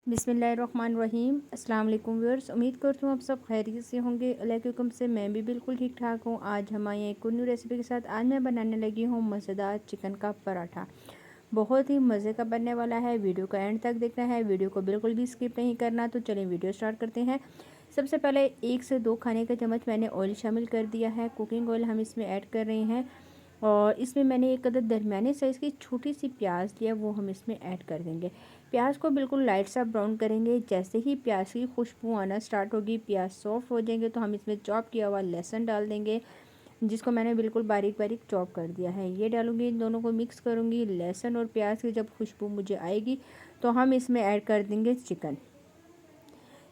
बिस्मिल्लाहिर्रहमानिर्रहीम। अस्सलाम वालेकुम व्यूअर्स, उम्मीद करती हूँ आप सब खैरियत से होंगे। अल्लाह के हुक्म से मैं भी बिल्कुल ठीक ठाक हूँ। आज हम आए एक न्यू रेसिपी के साथ। आज मैं बनाने लगी हूँ मज़ेदार चिकन का पराठा। बहुत ही मज़े का बनने वाला है। वीडियो का एंड तक देखना है, वीडियो को बिल्कुल भी स्किप नहीं करना। तो चलिए वीडियो स्टार्ट करते हैं। सबसे पहले 1 से 2 खाने का चम्मच मैंने ऑयल शामिल कर दिया है। कुकिंग ऑयल हम इसमें ऐड कर रहे हैं और इसमें मैंने एक अदद दरमियाने साइज़ की छोटी सी प्याज लिया, वो हम इसमें ऐड कर देंगे। प्याज को बिल्कुल लाइट सा ब्राउन करेंगे। जैसे ही प्याज की खुशबू आना स्टार्ट होगी, प्याज सॉफ्ट हो जाएंगे, तो हम इसमें चॉप किया हुआ लहसुन डाल देंगे, जिसको मैंने बिल्कुल बारीक बारीक चॉप कर दिया है। ये डालूंगी, इन दोनों को मिक्स करूँगी। लहसुन और प्याज की जब खुशबू मुझे आएगी तो हम इसमें ऐड कर देंगे चिकन।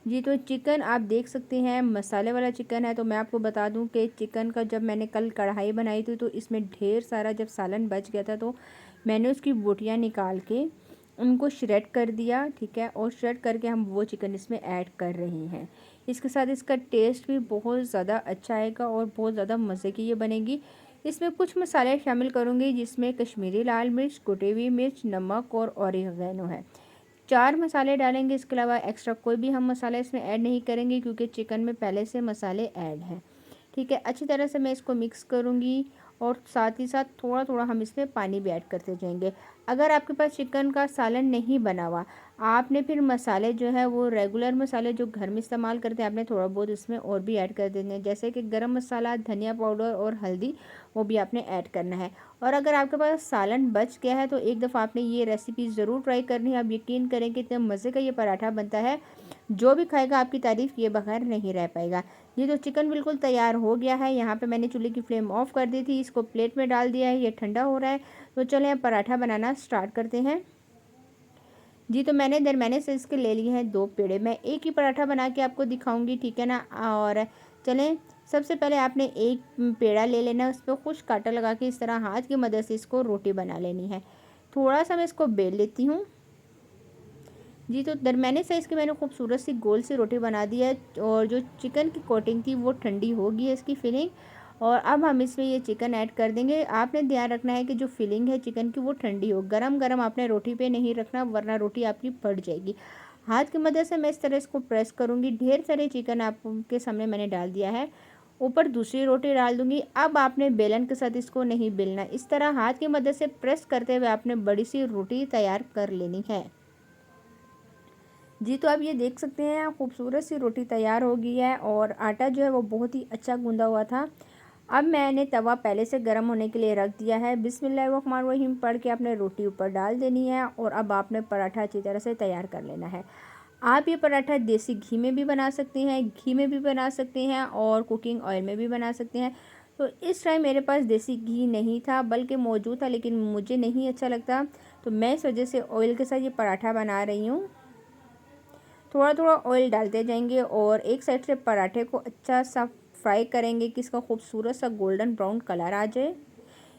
जी, तो चिकन आप देख सकते हैं मसाले वाला चिकन है। तो मैं आपको बता दूं कि चिकन का जब मैंने कल कढ़ाई बनाई थी तो इसमें ढेर सारा जब सालन बच गया था, तो मैंने उसकी बोटियां निकाल के उनको श्रेड कर दिया, ठीक है। और श्रेड करके हम वो चिकन इसमें ऐड कर रहे हैं। इसके साथ इसका टेस्ट भी बहुत ज़्यादा अच्छा आएगा और बहुत ज़्यादा मज़े की ये बनेगी। इसमें कुछ मसाले शामिल करूँगी, जिसमें कश्मीरी लाल मिर्च, कुटी हुई मिर्च, नमक और ऑरिगेनो है। 4 मसाले डालेंगे। इसके अलावा एक्स्ट्रा कोई भी हम मसाला इसमें ऐड नहीं करेंगे, क्योंकि चिकन में पहले से मसाले ऐड हैं, ठीक है। अच्छी तरह से मैं इसको मिक्स करूँगी और साथ ही साथ थोड़ा थोड़ा हम इसमें पानी भी ऐड करते जाएंगे। अगर आपके पास चिकन का सालन नहीं बना हुआ, आपने फिर मसाले जो है वो रेगुलर मसाले जो घर में इस्तेमाल करते हैं, आपने थोड़ा बहुत इसमें और भी ऐड कर देने हैं, जैसे कि गरम मसाला, धनिया पाउडर और हल्दी, वो भी आपने ऐड करना है। और अगर आपके पास सालन बच गया है तो एक दफ़ा आपने ये रेसिपी ज़रूर ट्राई करनी है। आप यकीन करें कि इतने मज़े का ये पराठा बनता है, जो भी खाएगा आपकी तारीफ़ किए बगैर नहीं रह पाएगा। ये तो चिकन बिल्कुल तैयार हो गया है। यहाँ पे मैंने चूल्हे की फ्लेम ऑफ कर दी थी, इसको प्लेट में डाल दिया है, ये ठंडा हो रहा है। तो चलें अब पराठा बनाना स्टार्ट करते हैं। जी, तो मैंने दरमियाने से इसके ले लिए हैं 2 पेड़े। मैं एक ही पराठा बना के आपको दिखाऊंगी, ठीक है ना। और चलें, सबसे पहले आपने एक पेड़ा ले लेना है, उस पर कुछ कांटा लगा के इस तरह हाथ की मदद से इसको रोटी बना लेनी है। थोड़ा सा मैं इसको बेल लेती हूँ। जी, तो दरमियाने साइज़ की मैंने खूबसूरत सी गोल सी रोटी बना दी है और जो चिकन की कोटिंग थी वो ठंडी हो गई है, इसकी फिलिंग। और अब हम इसमें ये चिकन ऐड कर देंगे। आपने ध्यान रखना है कि जो फिलिंग है चिकन की वो ठंडी हो, गरम गरम आपने रोटी पे नहीं रखना, वरना रोटी आपकी फट जाएगी। हाथ की मदद से मैं इस तरह इसको प्रेस करूँगी। ढेर सारे चिकन आपके सामने मैंने डाल दिया है। ऊपर दूसरी रोटी डाल दूँगी। अब आपने बेलन के साथ इसको नहीं बेलना, इस तरह हाथ की मदद से प्रेस करते हुए आपने बड़ी सी रोटी तैयार कर लेनी है। जी, तो आप ये देख सकते हैं खूबसूरत सी रोटी तैयार हो गई है और आटा जो है वो बहुत ही अच्छा गूंदा हुआ था। अब मैंने तवा पहले से गर्म होने के लिए रख दिया है। बिस्मिल्लाहिर्रहमानिर्रहीम पढ़ के आपने रोटी ऊपर डाल देनी है और अब आपने पराठा अच्छी तरह से तैयार कर लेना है। आप ये पराठा देसी घी में भी बना सकते हैं, घी में भी बना सकते हैं और कुकिंग ऑयल में भी बना सकते हैं। तो इस टाइम मेरे पास देसी घी नहीं था, बल्कि मौजूद था, लेकिन मुझे नहीं अच्छा लगता, तो मैं इस वजह से ऑयल के साथ ये पराठा बना रही हूँ। थोड़ा थोड़ा ऑयल डालते जाएंगे और एक साइड से पराठे को अच्छा सा फ्राई करेंगे कि इसका खूबसूरत सा गोल्डन ब्राउन कलर आ जाए।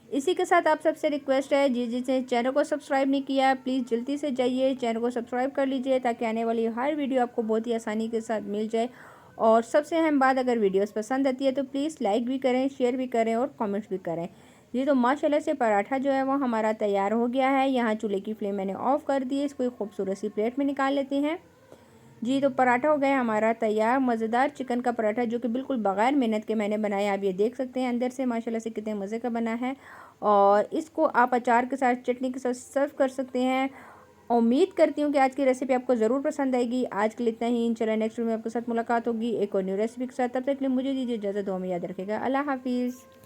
इसी के साथ आप सबसे रिक्वेस्ट है, जिसने चैनल को सब्सक्राइब नहीं किया प्लीज़ जल्दी से जाइए चैनल को सब्सक्राइब कर लीजिए, ताकि आने वाली हर वीडियो आपको बहुत ही आसानी के साथ मिल जाए। और सबसे अहम बात, अगर वीडियोस पसंद आती है तो प्लीज़ लाइक भी करें, शेयर भी करें और कमेंट्स भी करें। ये तो माशाल्लाह से पराठा जो है वो हमारा तैयार हो गया है। यहाँ चूल्हे की फ्लेम मैंने ऑफ़ कर दी है। इसको एक खूबसूरत सी प्लेट में निकाल लेते हैं। जी, तो पराठा हो गया हमारा तैयार, मज़ेदार चिकन का पराठा, जो कि बिल्कुल बग़ैर मेहनत के मैंने बनाया। आप ये देख सकते हैं अंदर से माशाल्लाह से कितने मज़े का बना है। और इसको आप अचार के साथ, चटनी के साथ सर्व कर सकते हैं। उम्मीद करती हूँ कि आज की रेसिपी आपको ज़रूर पसंद आएगी। आज के लिए इतना ही। इंशाल्लाह नेक्स्ट वीडियो में आपके साथ मुलाकात होगी एक और न्यू रेसिपी के साथ। तब तक के लिए मुझे दीजिए इजाज़त। दुआ में याद रखेगा। अल्लाह हाफ़िज़।